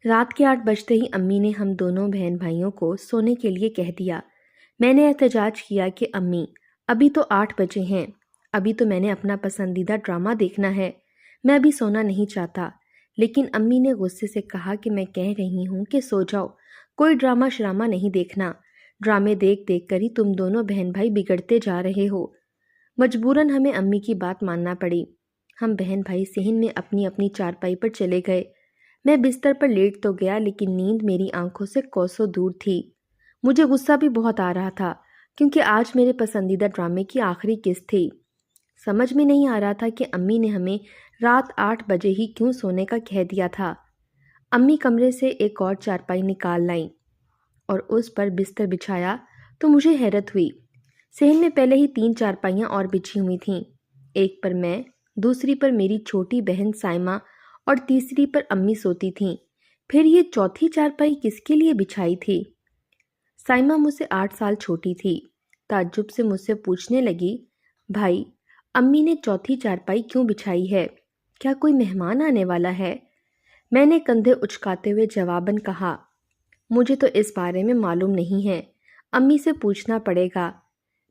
رات کے 8 بجتے ہی امی نے ہم دونوں بہن بھائیوں کو سونے کے لیے کہہ دیا۔ میں نے احتجاج کیا کہ امی، ابھی تو 8 بجے ہیں، ابھی تو میں نے اپنا پسندیدہ ڈرامہ دیکھنا ہے، میں ابھی سونا نہیں چاہتا۔ لیکن امی نے غصے سے کہا کہ میں کہہ رہی ہوں کہ سو جاؤ، کوئی ڈرامہ شرامہ نہیں دیکھنا، ڈرامے دیکھ دیکھ کر ہی تم دونوں بہن بھائی بگڑتے جا رہے ہو۔ مجبوراً ہمیں امی کی بات ماننا پڑی۔ ہم بہن بھائی صحن میں اپنی اپنی چارپائی پر چلے گئے۔ میں بستر پر لیٹ تو گیا لیکن نیند میری آنکھوں سے کوسوں دور تھی۔ مجھے غصہ بھی بہت آ رہا تھا کیونکہ آج میرے پسندیدہ ڈرامے کی آخری قسط تھی۔ سمجھ میں نہیں آ رہا تھا کہ امی نے ہمیں رات 8 بجے ہی کیوں سونے کا کہہ دیا تھا۔ امی کمرے سے ایک اور چارپائی نکال لائیں اور اس پر بستر بچھایا تو مجھے حیرت ہوئی۔ صحن میں پہلے ہی 3 چارپائیاں اور بچھی ہوئی تھیں، ایک پر میں، دوسری پر میری چھوٹی بہن سائمہ اور تیسری پر امی سوتی تھیں۔ پھر یہ چوتھی چارپائی کس کے لیے بچھائی تھی؟ سائمہ مجھ سے 8 سال چھوٹی تھی۔ تعجب سے مجھ سے پوچھنے لگی، بھائی، امی نے چوتھی چارپائی کیوں بچھائی ہے؟ کیا کوئی مہمان آنے والا ہے؟ میں نے کندھے اچکاتے ہوئے جواباً کہا، مجھے تو اس بارے میں معلوم نہیں ہے، امی سے پوچھنا پڑے گا۔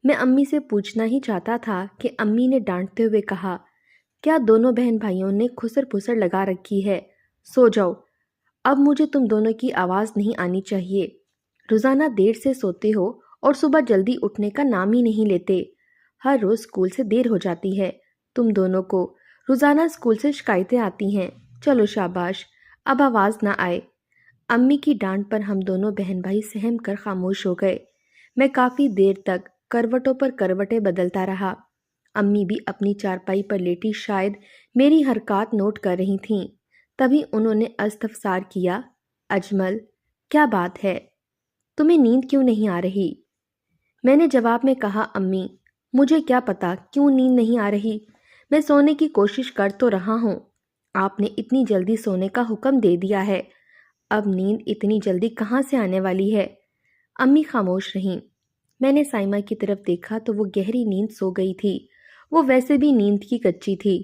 میں امی سے پوچھنا ہی چاہتا تھا کہ امی نے ڈانٹتے ہوئے کہا، کیا دونوں بہن بھائیوں نے کھسر پھسر لگا رکھی ہے؟ سو جاؤ، اب مجھے تم دونوں کی آواز نہیں آنی چاہیے۔ روزانہ دیر سے سوتے ہو اور صبح جلدی اٹھنے کا نام ہی نہیں لیتے۔ ہر روز اسکول سے دیر ہو جاتی ہے۔ تم دونوں کو روزانہ اسکول سے شکایتیں آتی ہیں۔ چلو شاباش، اب آواز نہ آئے۔ امی کی ڈانٹ پر ہم دونوں بہن بھائی سہم کر خاموش ہو گئے۔ میں کافی دیر تک کروٹوں پر کروٹیں بدلتا رہا۔ امی بھی اپنی چارپائی پر لیٹی شاید میری حرکات نوٹ کر رہی تھیں۔ تبھی انہوں نے استفسار کیا، اجمل، کیا بات ہے؟ تمہیں نیند کیوں نہیں آ رہی؟ میں نے جواب میں کہا، امی، مجھے کیا پتا کیوں نیند نہیں آ رہی، میں سونے کی کوشش کر تو رہا ہوں۔ آپ نے اتنی جلدی سونے کا حکم دے دیا ہے، اب نیند اتنی جلدی کہاں سے آنے والی ہے؟ امی خاموش رہیں۔ میں نے سائمہ کی طرف دیکھا تو وہ گہری نیند سو گئی تھی۔ وہ ویسے بھی نیند کی کچی تھی،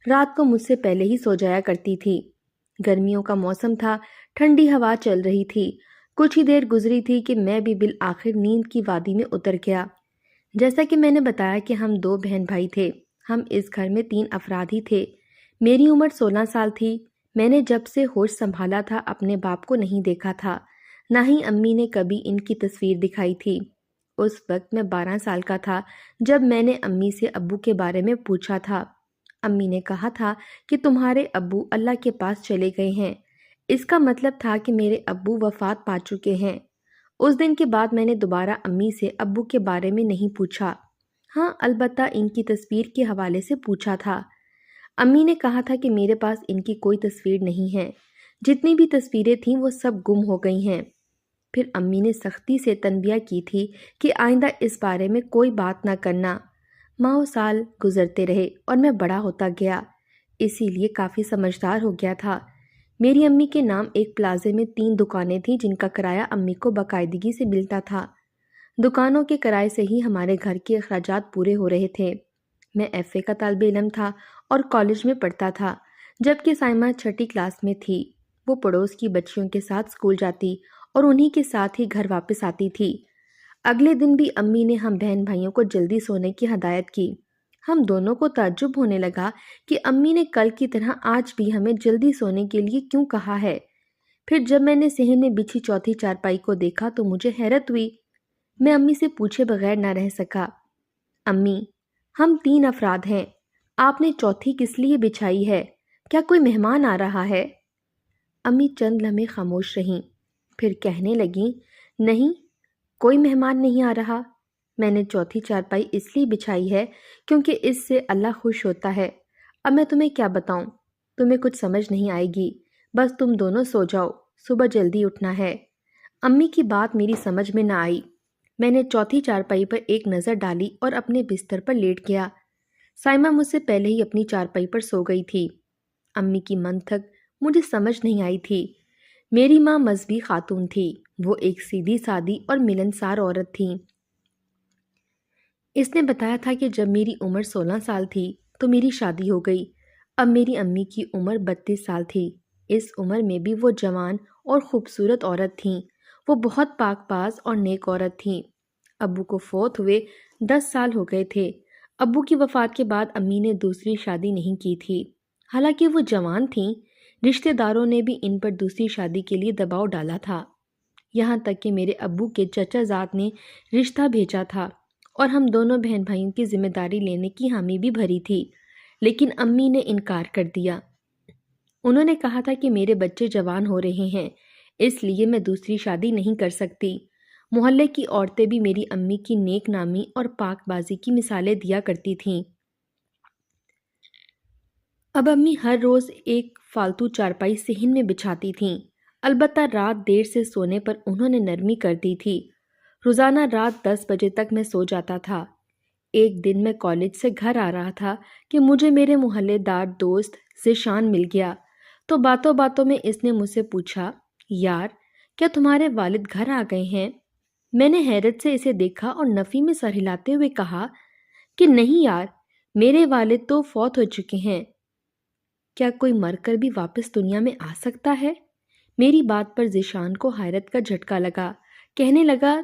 رات کو مجھ سے پہلے ہی سو جایا کرتی تھی۔ گرمیوں کا موسم تھا، ٹھنڈی ہوا چل رہی تھی۔ کچھ ہی دیر گزری تھی کہ میں بھی بالآخر نیند کی وادی میں اتر گیا۔ جیسا کہ میں نے بتایا کہ ہم 2 بہن بھائی تھے، ہم اس گھر میں 3 افراد ہی تھے۔ میری عمر 16 سال تھی۔ میں نے جب سے ہوش سنبھالا تھا اپنے باپ کو نہیں دیکھا تھا، نہ ہی امی نے کبھی ان کی تصویر دکھائی تھی۔ اس وقت میں 12 سال کا تھا جب میں نے امی سے ابو کے بارے میں پوچھا تھا۔ امی نے کہا تھا کہ تمہارے ابو اللہ کے پاس چلے گئے ہیں۔ اس کا مطلب تھا کہ میرے ابو وفات پا چکے ہیں۔ اس دن کے بعد میں نے دوبارہ امی سے ابو کے بارے میں نہیں پوچھا، ہاں البتہ ان کی تصویر کے حوالے سے پوچھا تھا۔ امی نے کہا تھا کہ میرے پاس ان کی کوئی تصویر نہیں ہے، جتنی بھی تصویریں تھیں وہ سب گم ہو گئی ہیں۔ پھر امی نے سختی سے تنبیہ کی تھی کہ آئندہ اس بارے میں کوئی بات نہ کرنا۔ ماہ و سال گزرتے رہے اور میں بڑا ہوتا گیا، اسی لیے کافی سمجھدار ہو گیا تھا۔ میری امی کے نام ایک پلازے میں 3 دکانیں تھیں جن کا کرایہ امی کو باقاعدگی سے ملتا تھا۔ دکانوں کے کرائے سے ہی ہمارے گھر کے اخراجات پورے ہو رہے تھے۔ میں ایف اے کا طالب علم تھا اور کالج میں پڑھتا تھا، جبکہ سائمہ 6ٹھی کلاس میں تھی۔ وہ پڑوس کی بچیوں کے ساتھ اسکول جاتی اور انہی کے ساتھ ہی گھر واپس آتی تھی۔ اگلے دن بھی امی نے ہم بہن بھائیوں کو جلدی سونے کی ہدایت کی۔ ہم دونوں کو تعجب ہونے لگا کہ امی نے کل کی طرح آج بھی ہمیں جلدی سونے کے لیے کیوں کہا ہے۔ پھر جب میں نے صحن میں بچھی چوتھی چارپائی کو دیکھا تو مجھے حیرت ہوئی۔ میں امی سے پوچھے بغیر نہ رہ سکا، امی، ہم 3 افراد ہیں، آپ نے چوتھی کس لیے بچھائی ہے؟ کیا کوئی مہمان آ رہا ہے؟ امی چند لمحے خاموش رہیں، پھر کہنے لگیں، نہیں، کوئی مہمان نہیں آ رہا۔ میں نے چوتھی چارپائی اس لیے بچھائی ہے کیونکہ اس سے اللہ خوش ہوتا ہے۔ اب میں تمہیں کیا بتاؤں، تمہیں کچھ سمجھ نہیں آئے گی، بس تم دونوں سو جاؤ، صبح جلدی اٹھنا ہے۔ امی کی بات میری سمجھ میں نہ آئی۔ میں نے چوتھی چارپائی پر ایک نظر ڈالی اور اپنے بستر پر لیٹ گیا۔ سائمہ مجھ سے پہلے ہی اپنی چارپائی پر سو گئی تھی۔ امی کی منطق مجھے سمجھ نہیں آئی تھی۔ میری ماں مذہبی خاتون تھی، وہ ایک سیدھی سادی اور ملنسار عورت تھیں۔ اس نے بتایا تھا کہ جب میری عمر 16 سال تھی تو میری شادی ہو گئی۔ اب میری امی کی عمر 32 سال تھی۔ اس عمر میں بھی وہ جوان اور خوبصورت عورت تھیں۔ وہ بہت پاک باز اور نیک عورت تھیں۔ ابو کو فوت ہوئے 10 سال ہو گئے تھے۔ ابو کی وفات کے بعد امی نے دوسری شادی نہیں کی تھی۔ حالانکہ وہ جوان تھیں، رشتہ داروں نے بھی ان پر دوسری شادی کے لیے دباؤ ڈالا تھا۔ یہاں تک کہ میرے ابو کے چچا زاد نے رشتہ بھیجا تھا اور ہم دونوں بہن بھائیوں کی ذمہ داری لینے کی حامی بھی بھری تھی، لیکن امی نے انکار کر دیا۔ انہوں نے کہا تھا کہ میرے بچے جوان ہو رہے ہیں، اس لیے میں دوسری شادی نہیں کر سکتی۔ محلے کی عورتیں بھی میری امی کی نیک نامی اور پاک بازی کی مثالیں دیا کرتی تھیں۔ اب امی ہر روز ایک فالتو چارپائی صحن میں بچھاتی تھیں، البتہ رات دیر سے سونے پر انہوں نے نرمی کر دی تھی۔ روزانہ رات 10 بجے تک میں سو جاتا تھا۔ ایک دن میں کالج سے گھر آ رہا تھا کہ مجھے میرے محلے دار دوست ذیشان مل گیا، تو باتوں باتوں میں اس نے مجھ سے پوچھا، یار کیا تمہارے والد گھر آ گئے ہیں؟ میں نے حیرت سے اسے دیکھا اور نفی میں سر ہلاتے ہوئے کہا کہ نہیں یار، میرے والد تو فوت ہو چکے ہیں۔ کیا کوئی مر کر بھی واپس دنیا میں آ سکتا ہے؟ میری بات پر ذیشان کو حیرت کا جھٹکا لگا۔ کہنے لگا،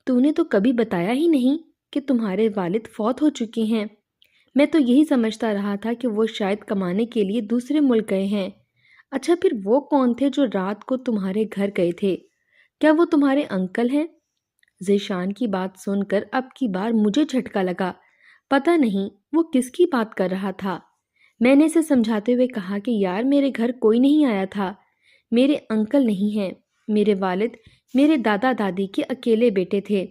تو نے تو کبھی بتایا ہی نہیں کہ تمہارے والد فوت ہو چکے ہیں۔ میں تو یہی سمجھتا رہا تھا کہ وہ شاید کمانے کے لیے دوسرے ملک گئے ہیں۔ اچھا پھر وہ کون تھے جو رات کو تمہارے گھر گئے تھے؟ کیا وہ تمہارے انکل ہیں؟ ذیشان کی بات سن کر اب کی بار مجھے جھٹکا لگا۔ پتہ نہیں وہ کس کی بات کر رہا تھا۔ میں نے اسے سمجھاتے ہوئے کہا کہ یار میرے گھر کوئی نہیں آیا تھا، میرے انکل نہیں ہیں، میرے والد میرے دادا دادی کے اکیلے بیٹے تھے۔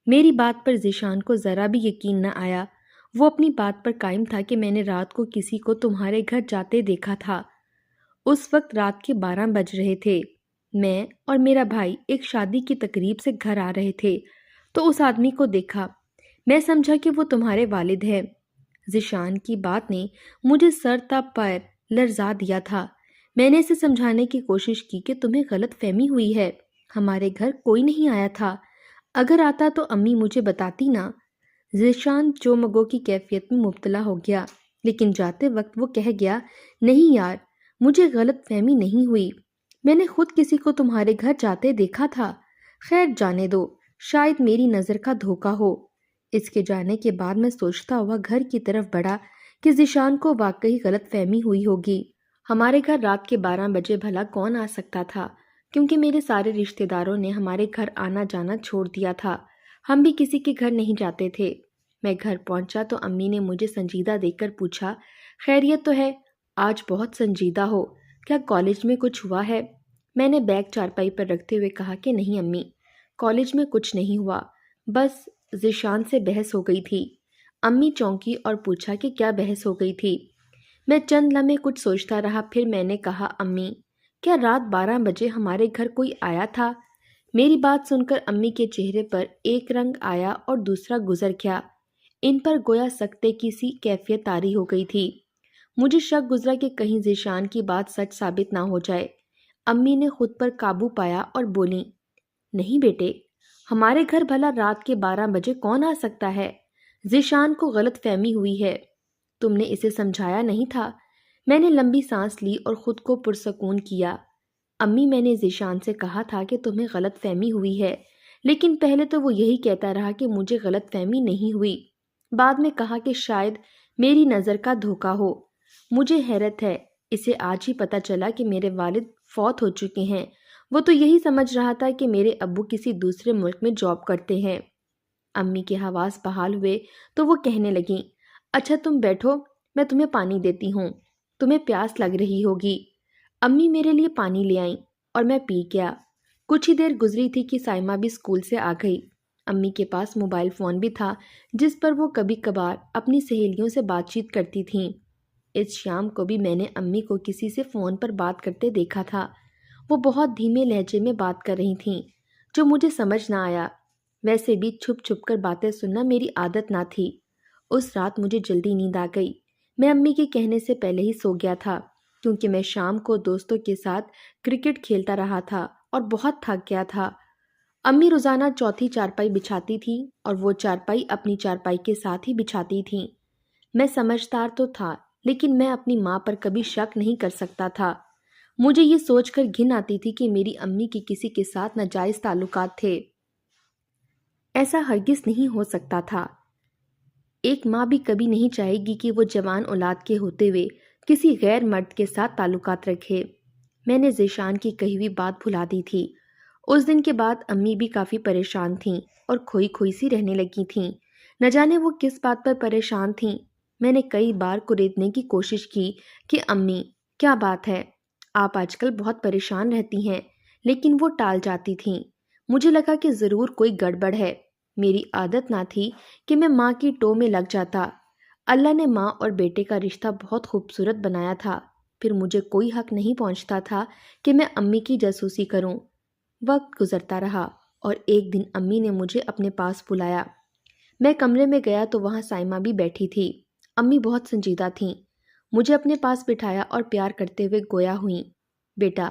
میری بات پر ذیشان کو ذرا بھی یقین نہ آیا۔ وہ اپنی بات پر قائم تھا کہ میں نے رات کو کسی کو تمہارے گھر جاتے دیکھا تھا۔ اس وقت رات کے 12 بج رہے تھے۔ میں اور میرا بھائی ایک شادی کی تقریب سے گھر آ رہے تھے تو اس آدمی کو دیکھا۔ میں سمجھا کہ وہ تمہارے والد ہیں۔ ذیشان کی بات نے مجھے سر تا پیر لرزا دیا تھا۔ میں نے اسے سمجھانے کی کوشش کی کہ تمہیں غلط فہمی ہوئی ہے، ہمارے گھر کوئی نہیں آیا تھا، اگر آتا تو امی مجھے بتاتی نا۔ ذیشان چومگو کی کیفیت میں مبتلا ہو گیا، لیکن جاتے وقت وہ کہہ گیا، نہیں یار مجھے غلط فہمی نہیں ہوئی، میں نے خود کسی کو تمہارے گھر جاتے دیکھا تھا۔ خیر جانے دو، شاید میری نظر کا دھوکا ہو۔ اس کے جانے کے بعد میں سوچتا ہوا گھر کی طرف بڑھا کہ ذیشان کو واقعی غلط فہمی ہوئی ہوگی۔ ہمارے گھر رات کے 12 بجے بھلا کون آ سکتا تھا، کیونکہ میرے سارے رشتہ داروں نے ہمارے گھر آنا جانا چھوڑ دیا تھا، ہم بھی کسی کے گھر نہیں جاتے تھے۔ میں گھر پہنچا تو امی نے مجھے سنجیدہ دیکھ کر پوچھا، خیریت تو ہے؟ آج بہت سنجیدہ ہو، کیا کالج میں کچھ ہوا ہے؟ میں نے بیگ چارپائی پر رکھتے ہوئے کہا کہ نہیں امی، کالج میں کچھ نہیں ہوا، بس ذیشان سے بحث ہو گئی تھی۔ امی چونکی اور پوچھا کہ کیا بحث ہو گئی تھی؟ میں چند لمحے کچھ سوچتا رہا، پھر میں نے کہا، امی کیا رات 12 بجے ہمارے گھر کوئی آیا تھا؟ میری بات سن کر امی کے چہرے پر ایک رنگ آیا اور دوسرا گزر گیا، ان پر گویا سکتے کی سی کیفیت طاری ہو گئی تھی۔ مجھے شک گزرا کہ کہیں ذیشان کی بات سچ ثابت نہ ہو جائے۔ امی نے خود پر قابو پایا اور بولی، نہیں بیٹے، ہمارے گھر بھلا رات کے 12 بجے کون آ سکتا ہے؟ ذیشان کو غلط فہمی ہوئی ہے، تم نے اسے سمجھایا نہیں تھا؟ میں نے لمبی سانس لی اور خود کو پرسکون کیا۔ امی میں نے ذیشان سے کہا تھا کہ تمہیں غلط فہمی ہوئی ہے، لیکن پہلے تو وہ یہی کہتا رہا کہ مجھے غلط فہمی نہیں ہوئی، بعد میں کہا کہ شاید میری نظر کا دھوکا ہو۔ مجھے حیرت ہے، اسے آج ہی پتہ چلا کہ میرے والد فوت ہو چکے ہیں۔ وہ تو یہی سمجھ رہا تھا کہ میرے ابو کسی دوسرے ملک میں جاب کرتے ہیں۔ امی کے حواس بحال ہوئے تو وہ کہنے لگیں، اچھا تم بیٹھو، میں تمہیں پانی دیتی ہوں، تمہیں پیاس لگ رہی ہوگی۔ امی میرے لیے پانی لے آئیں اور میں پی گیا۔ کچھ ہی دیر گزری تھی کہ سائمہ بھی اسکول سے آ گئی۔ امی کے پاس موبائل فون بھی تھا جس پر وہ کبھی کبھار اپنی سہیلیوں سے بات چیت کرتی تھیں۔ اس شام کو بھی میں نے امی کو کسی سے فون پر بات کرتے دیکھا تھا۔ وہ بہت دھیمے لہجے میں بات کر رہی تھیں جو مجھے سمجھ نہ آیا۔ ویسے بھی چھپ چھپ کر باتیں سننا میری عادت نہ تھی۔ اس رات مجھے جلدی نیند آ گئی۔ میں امی کے کہنے سے پہلے ہی سو گیا تھا، کیونکہ میں شام کو دوستوں کے ساتھ کرکٹ کھیلتا رہا تھا اور بہت تھک گیا تھا۔ امی روزانہ چوتھی چارپائی بچھاتی تھیں اور وہ چارپائی اپنی چارپائی کے ساتھ ہی بچھاتی تھیں۔ میں سمجھدار تو تھا، لیکن میں اپنی ماں پر کبھی شک نہیں کر سکتا تھا۔ مجھے یہ سوچ کر گھن آتی تھی کہ میری امی کے کسی کے ساتھ ناجائز تعلقات تھے۔ ایسا ہرگز نہیں ہو سکتا تھا۔ ایک ماں بھی کبھی نہیں چاہے گی کہ وہ جوان اولاد کے ہوتے ہوئے کسی غیر مرد کے ساتھ تعلقات رکھے۔ میں نے ذیشان کی کہی ہوئی بات بھلا دی تھی۔ اس دن کے بعد امی بھی کافی پریشان تھیں اور کھوئی کھوئی سی رہنے لگی تھیں۔ نہ جانے وہ کس بات پر پریشان تھیں۔ میں نے کئی بار کریدنے کی کوشش کی کہ امی کیا بات ہے، آپ آج کل بہت پریشان رہتی ہیں، لیکن وہ ٹال جاتی تھیں۔ مجھے لگا کہ ضرور کوئی گڑبڑ ہے۔ میری عادت نہ تھی کہ میں ماں کی ٹو میں لگ جاتا۔ اللہ نے ماں اور بیٹے کا رشتہ بہت خوبصورت بنایا تھا، پھر مجھے کوئی حق نہیں پہنچتا تھا کہ میں امی کی جاسوسی کروں۔ وقت گزرتا رہا اور ایک دن امی نے مجھے اپنے پاس بلایا۔ میں کمرے میں گیا تو وہاں سائمہ بھی بیٹھی تھی۔ امی بہت سنجیدہ تھیں۔ مجھے اپنے پاس بٹھایا اور پیار کرتے ہوئے گویا ہوئیں، بیٹا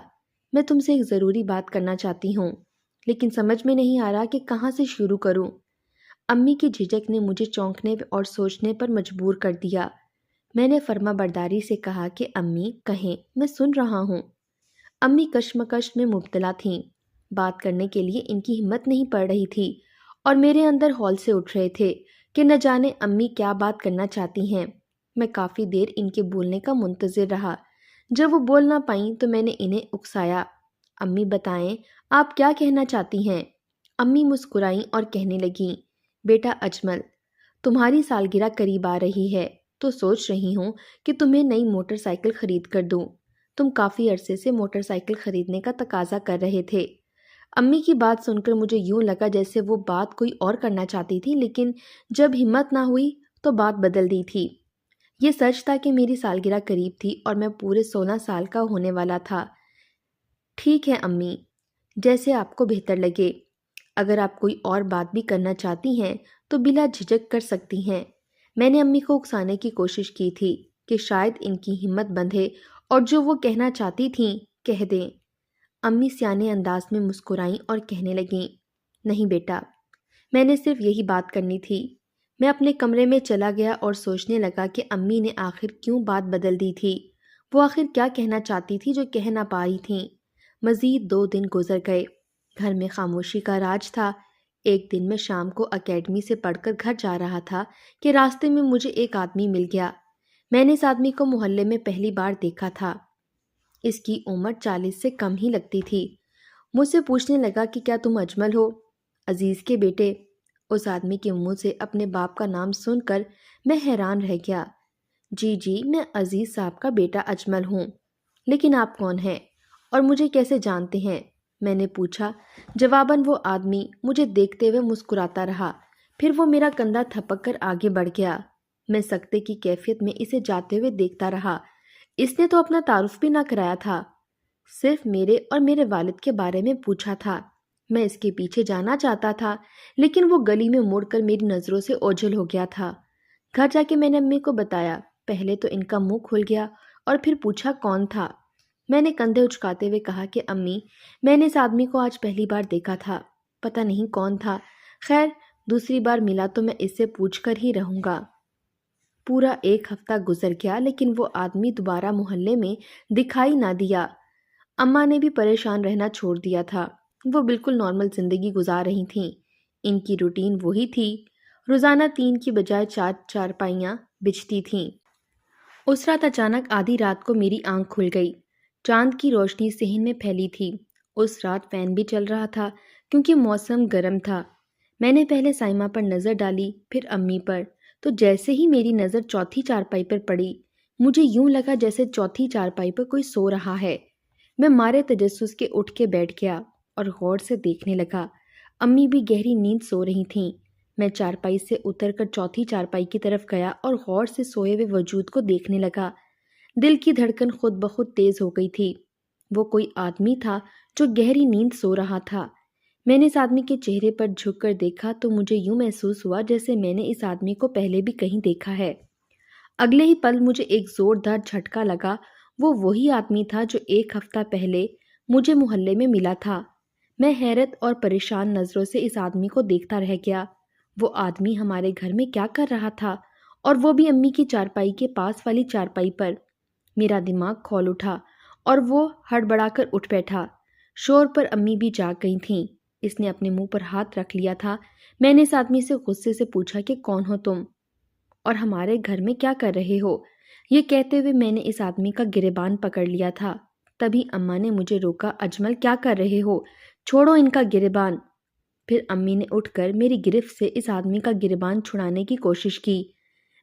میں تم سے ایک ضروری بات کرنا چاہتی ہوں، لیکن سمجھ میں نہیں آ رہا کہ کہاں سے شروع کروں۔ امی کی جھجک نے مجھے چونکنے اور سوچنے پر مجبور کر دیا۔ میں نے فرما برداری سے کہا کہ امی کہیں، میں سن رہا ہوں۔ امی کشمکش میں مبتلا تھیں۔ بات کرنے کے لیے ان کی ہمت نہیں پڑ رہی تھی اور میرے اندر ہول سے اٹھ رہے تھے کہ نہ جانے امی کیا بات کرنا چاہتی ہیں۔ میں کافی دیر ان کے بولنے کا منتظر رہا۔ جب وہ بول نہ پائیں تو میں نے انہیں اکسایا، امی بتائیں آپ کیا کہنا چاہتی ہیں؟ امی مسکرائیں اور کہنے لگیں، بیٹا اجمل، تمہاری سالگرہ قریب آ رہی ہے تو سوچ رہی ہوں کہ تمہیں نئی موٹر سائیکل خرید کر دوں۔ تم کافی عرصے سے موٹر سائیکل خریدنے کا تقاضا کر رہے تھے۔ امی کی بات سن کر مجھے یوں لگا جیسے وہ بات کوئی اور کرنا چاہتی تھی، لیکن جب ہمت نہ ہوئی تو بات بدل دی تھی۔ یہ سچ تھا کہ میری سالگرہ قریب تھی اور میں پورے 16 سال کا ہونے والا تھا۔ ٹھیک ہے امی، جیسے آپ کو بہتر لگے۔ اگر آپ کوئی اور بات بھی کرنا چاہتی ہیں تو بلا جھجک کر سکتی ہیں۔ میں نے امی کو اکسانے کی کوشش کی تھی کہ شاید ان کی ہمت بندھے اور جو وہ کہنا چاہتی تھیں کہہ دیں۔ امی سیانے انداز میں مسکرائیں اور کہنے لگیں، نہیں بیٹا، میں نے صرف یہی بات کرنی تھی۔ میں اپنے کمرے میں چلا گیا اور سوچنے لگا کہ امی نے آخر کیوں بات بدل دی تھی۔ وہ آخر کیا کہنا چاہتی تھی جو کہہ نہ پا رہی تھیں۔ مزید 2 دن گزر گئے۔ گھر میں خاموشی کا راج تھا۔ ایک دن میں شام کو اکیڈمی سے پڑھ کر گھر جا رہا تھا کہ راستے میں مجھے ایک آدمی مل گیا۔ میں نے اس آدمی کو محلے میں پہلی بار دیکھا تھا۔ اس کی عمر 40 سے کم ہی لگتی تھی۔ مجھ سے پوچھنے لگا کہ کیا تم اجمل ہو، عزیز کے بیٹے؟ اس آدمی کے منہ سے اپنے باپ کا نام سن کر میں حیران رہ گیا۔ جی میں عزیز صاحب کا بیٹا اجمل ہوں، لیکن آپ کون ہیں اور مجھے کیسے جانتے ہیں؟ میں نے پوچھا۔ جواباً وہ آدمی مجھے دیکھتے ہوئے مسکراتا رہا، پھر وہ میرا کندھا تھپک کر آگے بڑھ گیا۔ میں سکتے کی کیفیت میں اسے جاتے ہوئے دیکھتا رہا۔ اس نے تو اپنا تعارف بھی نہ کرایا تھا، صرف میرے اور میرے والد کے بارے میں پوچھا تھا۔ میں اس کے پیچھے جانا چاہتا تھا، لیکن وہ گلی میں مڑ کر میری نظروں سے اوجھل ہو گیا تھا۔ گھر جا کے میں نے امی کو بتایا۔ پہلے تو ان کا منہ کھل گیا اور پھر پوچھا کون تھا۔ میں نے کندھے اچکاتے ہوئے کہا کہ امی، میں نے اس آدمی کو آج پہلی بار دیکھا تھا، پتہ نہیں کون تھا۔ خیر، دوسری بار ملا تو میں اس سے پوچھ کر ہی رہوں گا۔ پورا 1 ہفتہ گزر گیا، لیکن وہ آدمی دوبارہ محلے میں دکھائی نہ دیا۔ اماں نے بھی پریشان رہنا چھوڑ دیا تھا۔ وہ بالکل نارمل زندگی گزار رہی تھیں۔ ان کی روٹین وہی تھی، روزانہ 3 کی بجائے 4 چارپائیاں بچھتی تھیں۔ اس رات اچانک آدھی رات کو میری آنکھ کھل گئی۔ چاند کی روشنی صحن میں پھیلی تھی۔ اس رات فین بھی چل رہا تھا کیونکہ موسم گرم تھا۔ میں نے پہلے سائمہ پر نظر ڈالی، پھر امی پر، تو جیسے ہی میری نظر چوتھی چارپائی پر پڑی، مجھے یوں لگا جیسے چوتھی چارپائی پر کوئی سو رہا ہے۔ میں مارے تجسس کے اٹھ کے بیٹھ گیا اور غور سے دیکھنے لگا۔ امی بھی گہری نیند سو رہی تھیں۔ میں چارپائی سے اتر کر چوتھی چارپائی کی طرف گیا اور غور سے سوئے ہوئے وجود کو دیکھنے لگا۔ دل کی دھڑکن خود بخود تیز ہو گئی تھی۔ وہ کوئی آدمی تھا جو گہری نیند سو رہا تھا۔ میں نے اس آدمی کے چہرے پر جھک کر دیکھا تو مجھے یوں محسوس ہوا جیسے میں نے اس آدمی کو پہلے بھی کہیں دیکھا ہے۔ اگلے ہی پل مجھے ایک زوردار جھٹکا لگا۔ وہ وہی آدمی تھا جو 1 ہفتہ پہلے مجھے محلے میں ملا تھا۔ میں حیرت اور پریشان نظروں سے اس آدمی کو دیکھتا رہ گیا۔ وہ آدمی ہمارے گھر میں کیا کر رہا تھا، اور وہ بھی امی کی چارپائی کے پاس والی چارپائی پر؟ میرا دماغ کھول اٹھا اور وہ ہڑبڑا کر اٹھ بیٹھا۔ شور پر امی بھی جاگ گئی تھیں۔ اس نے اپنے منہ پر ہاتھ رکھ لیا تھا۔ میں نے اس آدمی سے غصے سے پوچھا کہ کون ہو تم اور ہمارے گھر میں کیا کر رہے ہو؟ یہ کہتے ہوئے میں نے اس آدمی کا گریبان پکڑ لیا تھا۔ تبھی اماں نے مجھے روکا۔ اجمل، کیا کر رہے ہو؟ چھوڑو ان کا گریبان۔ پھر امی نے اٹھ کر میری گرفت سے اس آدمی کا گریبان چھڑانے کی کوشش کی۔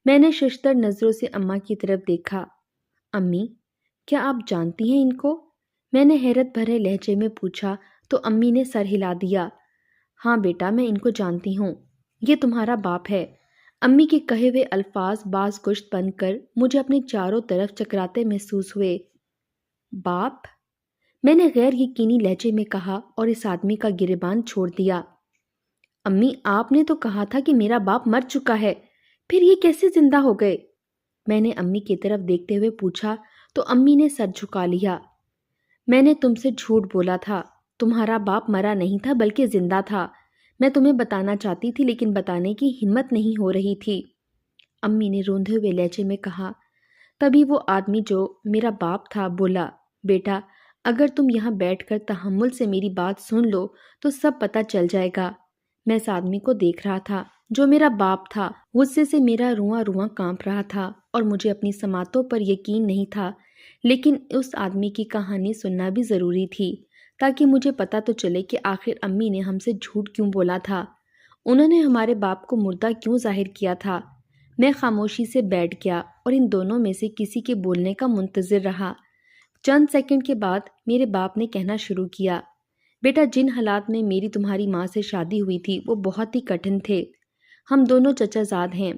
میں نے ششدر نظروں سے اماں کی طرف دیکھا۔ امی، کیا آپ جانتی ہیں ان کو؟ میں نے حیرت بھرے لہجے میں پوچھا تو امی نے سر ہلا دیا۔ ہاں بیٹا، میں ان کو جانتی ہوں، یہ تمہارا باپ ہے۔ امی کے کہے ہوئے الفاظ باز گشت بن کر مجھے اپنے چاروں طرف چکراتے محسوس ہوئے۔ باپ؟ میں نے غیر یقینی لہجے میں کہا اور اس آدمی کا گریبان چھوڑ دیا۔ امی، آپ نے تو کہا تھا کہ میرا باپ مر چکا ہے، پھر یہ کیسے زندہ ہو گئے؟ میں نے امی کی طرف دیکھتے ہوئے پوچھا تو امی نے سر جھکا لیا۔ میں نے تم سے جھوٹ بولا تھا، تمہارا باپ مرا نہیں تھا بلکہ زندہ تھا۔ میں تمہیں بتانا چاہتی تھی لیکن بتانے کی ہمت نہیں ہو رہی تھی، امی نے روندے ہوئے لہجے میں کہا۔ تبھی وہ آدمی جو میرا باپ تھا بولا، بیٹا، اگر تم یہاں بیٹھ کر تحمل سے میری بات سن لو تو سب پتہ چل جائے گا۔ میں اس آدمی کو دیکھ رہا تھا جو میرا باپ تھا۔ غصے سے میرا رواں رواں کانپ رہا تھا اور مجھے اپنی سماعتوں پر یقین نہیں تھا، لیکن اس آدمی کی کہانی سننا بھی ضروری تھی تاکہ مجھے پتہ تو چلے کہ آخر امی نے ہم سے جھوٹ کیوں بولا تھا، انہوں نے ہمارے باپ کو مردہ کیوں ظاہر کیا تھا۔ میں خاموشی سے بیٹھ گیا اور ان دونوں میں سے کسی کے بولنے کا منتظر رہا۔ چند سیکنڈ کے بعد میرے باپ نے کہنا شروع کیا، بیٹا، جن حالات میں میری تمہاری ماں سے شادی ہوئی تھی وہ بہت ہی کٹھن تھے۔ ہم دونوں چچا زاد ہیں،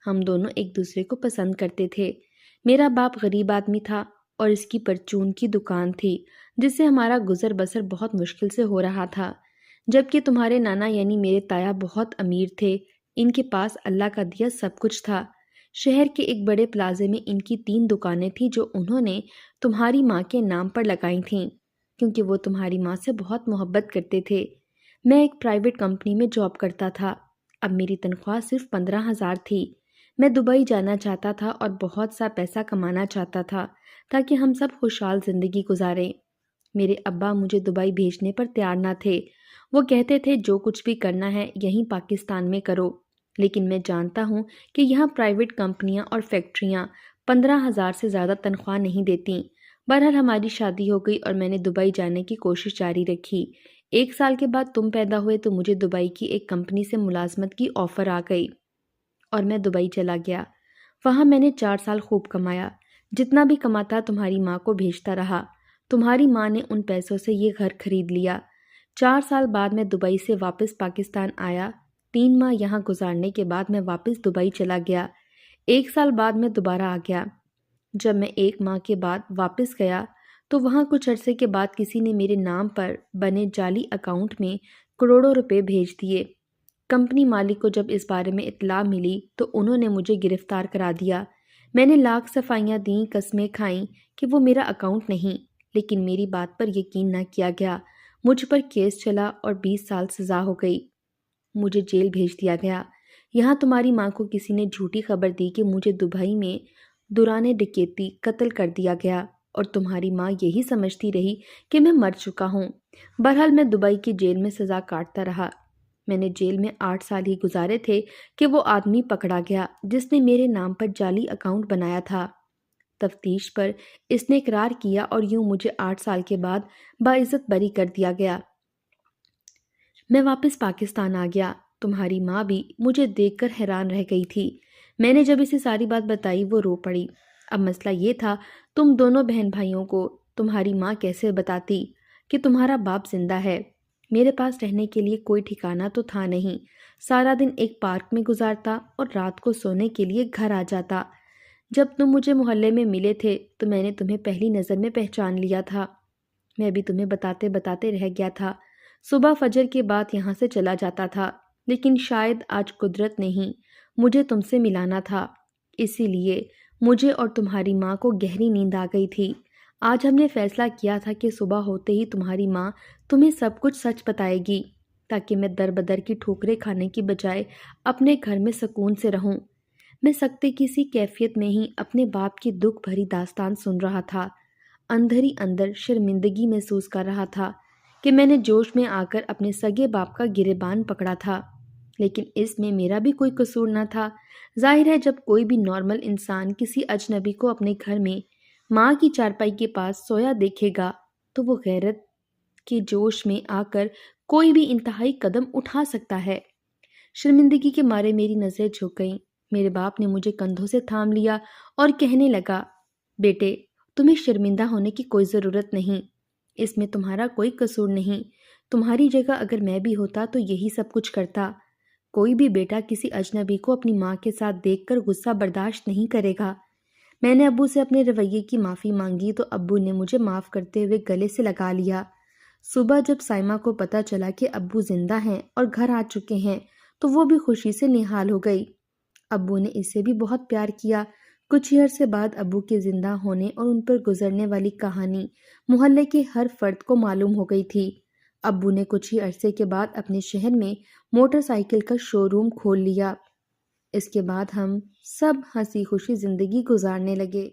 ہم دونوں ایک دوسرے کو پسند کرتے تھے۔ میرا باپ غریب آدمی تھا اور اس کی پرچون کی دکان تھی جس سے ہمارا گزر بسر بہت مشکل سے ہو رہا تھا، جبکہ تمہارے نانا یعنی میرے تایا بہت امیر تھے، ان کے پاس اللہ کا دیا سب کچھ تھا۔ شہر کے ایک بڑے پلازے میں ان کی 3 دکانیں تھیں جو انہوں نے تمہاری ماں کے نام پر لگائی تھیں کیونکہ وہ تمہاری ماں سے بہت محبت کرتے تھے۔ میں ایک پرائیویٹ کمپنی میں جاب کرتا تھا، اب میری تنخواہ صرف 15,000 تھی۔ میں دبئی جانا چاہتا تھا اور بہت سا پیسہ کمانا چاہتا تھا تاکہ ہم سب خوشحال زندگی گزاریں۔ میرے ابا مجھے دبئی بھیجنے پر تیار نہ تھے، وہ کہتے تھے جو کچھ بھی کرنا ہے یہیں پاکستان میں کرو، لیکن میں جانتا ہوں کہ یہاں پرائیویٹ کمپنیاں اور فیکٹریاں 15,000 سے زیادہ تنخواہ نہیں دیتیں۔ بہرحال ہماری شادی ہو گئی اور میں نے دبئی جانے کی کوشش جاری رکھی۔ 1 سال کے بعد تم پیدا ہوئے تو مجھے دبئی کی ایک کمپنی سے ملازمت کی آفر آ گئی اور میں دبئی چلا گیا۔ وہاں میں نے 4 سال خوب کمایا، جتنا بھی کماتا تمہاری ماں کو بھیجتا رہا۔ تمہاری ماں نے ان پیسوں سے یہ گھر خرید لیا۔ 4 سال بعد میں دبئی سے واپس پاکستان آیا۔ 3 ماہ یہاں گزارنے کے بعد میں واپس دبئی چلا گیا۔ 1 سال بعد میں دوبارہ آ گیا۔ جب میں 1 ماہ کے بعد واپس گیا تو وہاں کچھ عرصے کے بعد کسی نے میرے نام پر بنے جعلی اکاؤنٹ میں کروڑوں روپے بھیج دیے۔ کمپنی مالک کو جب اس بارے میں اطلاع ملی تو انہوں نے مجھے گرفتار کرا دیا۔ میں نے لاکھ صفائیاں دیں، قسمیں کھائیں کہ وہ میرا اکاؤنٹ نہیں، لیکن میری بات پر یقین نہ کیا گیا۔ مجھ پر کیس چلا اور 20 سال سزا ہو گئی۔ مجھے جیل بھیج دیا گیا۔ یہاں تمہاری ماں کو کسی نے جھوٹی خبر دی کہ مجھے دبئی میں دوران ڈکیتی قتل کر دیا گیا اور تمہاری ماں یہی سمجھتی رہی کہ میں مر چکا ہوں۔ بہرحال میں دبئی کی جیل میں سزا کاٹتا رہا۔ میں نے جیل میں 8 سال ہی گزارے تھے کہ وہ آدمی پکڑا گیا جس نے میرے نام پر جعلی اکاؤنٹ بنایا تھا۔ تفتیش پر اس نے اقرار کیا اور یوں مجھے 8 سال کے بعد باعزت بری کر دیا گیا۔ میں واپس پاکستان آ گیا۔ تمہاری ماں بھی مجھے دیکھ کر حیران رہ گئی تھی۔ میں نے جب اسے ساری بات بتائی وہ رو پڑی۔ اب مسئلہ یہ تھا، تم دونوں بہن بھائیوں کو تمہاری ماں کیسے بتاتی کہ تمہارا باپ زندہ ہے؟ میرے پاس رہنے کے لیے کوئی ٹھکانہ تو تھا نہیں۔ سارا دن ایک پارک میں گزارتا اور رات کو سونے کے لیے گھر آ جاتا۔ جب تم مجھے محلے میں ملے تھے تو میں نے تمہیں پہلی نظر میں پہچان لیا تھا۔ میں بھی تمہیں بتاتے بتاتے رہ گیا تھا۔ صبح فجر کے بعد یہاں سے چلا جاتا تھا، لیکن شاید آج قدرت نے ہی مجھے تم سے ملانا تھا، اسی لیے مجھے اور تمہاری ماں کو گہری نیند آ گئی تھی۔ آج ہم نے فیصلہ کیا تھا کہ صبح ہوتے ہی تمہاری ماں تمہیں سب کچھ سچ بتائے گی تاکہ میں در بدر کی ٹھوکریں کھانے کی بجائے اپنے گھر میں سکون سے رہوں۔ میں سکتے کی سی کیفیت میں ہی اپنے باپ کی دکھ بھری داستان سن رہا تھا۔ اندر ہی اندر شرمندگی محسوس کر رہا تھا کہ میں نے جوش میں آ کر اپنے سگے باپ کا گریبان پکڑا تھا، لیکن اس میں میرا بھی کوئی قصور نہ تھا۔ ظاہر ہے جب کوئی بھی نارمل انسان کسی اجنبی کو اپنے گھر میں ماں کی چارپائی کے پاس سویا دیکھے گا تو وہ غیرت کے جوش میں آ کر کوئی بھی انتہائی قدم اٹھا سکتا ہے۔ شرمندگی کے مارے میری نظریں جھک گئیں۔ میرے باپ نے مجھے کندھوں سے تھام لیا اور کہنے لگا، بیٹے تمہیں شرمندہ ہونے کی کوئی ضرورت نہیں، اس میں تمہارا کوئی قصور نہیں۔ تمہاری جگہ اگر میں بھی ہوتا تو یہی سب کچھ کرتا۔ کوئی بھی بیٹا کسی اجنبی کو اپنی ماں کے ساتھ دیکھ کر غصہ برداشت نہیں کرے گا۔ میں نے ابو سے اپنے رویے کی معافی مانگی تو ابو نے مجھے معاف کرتے ہوئے گلے سے لگا لیا۔ صبح جب سائمہ کو پتہ چلا کہ ابو زندہ ہیں اور گھر آ چکے ہیں تو وہ بھی خوشی سے نہال ہو گئی۔ ابو نے اسے بھی بہت پیار کیا۔ کچھ ہی عرصے بعد ابو کے زندہ ہونے اور ان پر گزرنے والی کہانی محلے کے ہر فرد کو معلوم ہو گئی تھی۔ ابو نے کچھ ہی عرصے کے بعد اپنے شہر میں موٹر سائیکل کا شو روم کھول لیا۔ اس کے بعد ہم سب ہنسی خوشی زندگی گزارنے لگے۔